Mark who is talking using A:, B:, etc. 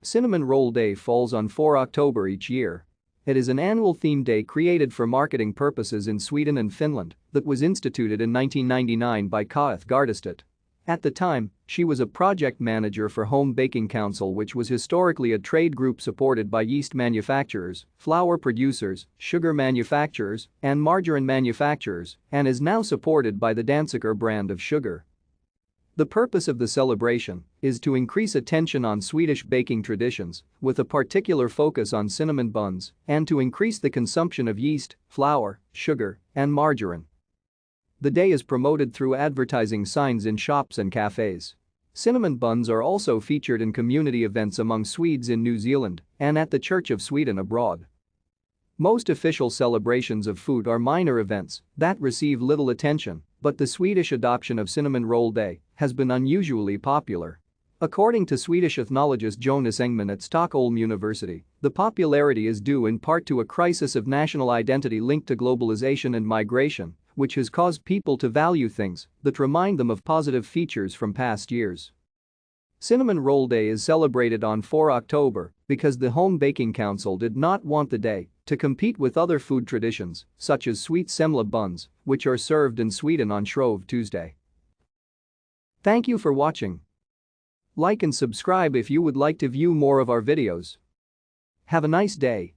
A: Cinnamon Roll Day falls on 4 October each year. It is an annual theme day created for marketing purposes in Sweden and Finland that was instituted in 1999 by Kaeth Gardestedt. At the time, she was a project manager for Home Baking Council, which was historically a trade group supported by yeast manufacturers, flour producers, sugar manufacturers, and margarine manufacturers, and is now supported by the Dansukker brand of sugar. The purpose of the celebration is to increase attention on Swedish baking traditions, with a particular focus on cinnamon buns, and to increase the consumption of yeast, flour, sugar, and margarine. The day is promoted through advertising signs in shops and cafes. Cinnamon buns are also featured in community events among Swedes in New Zealand and at the Church of Sweden abroad. Most official celebrations of food are minor events that receive little attention, but the Swedish adoption of Cinnamon Roll Day has been unusually popular. According to Swedish ethnologist Jonas Engman at Stockholm University, the popularity is due in part to a crisis of national identity linked to globalization and migration, which has caused people to value things that remind them of positive features from past years. Cinnamon Roll Day is celebrated on 4 October because the Home Baking Council did not want the day to compete with other food traditions, such as sweet semla buns, which are served in Sweden on Shrove Tuesday. Thank you for watching. Like and subscribe if you would like to view more of our videos. Have a nice day.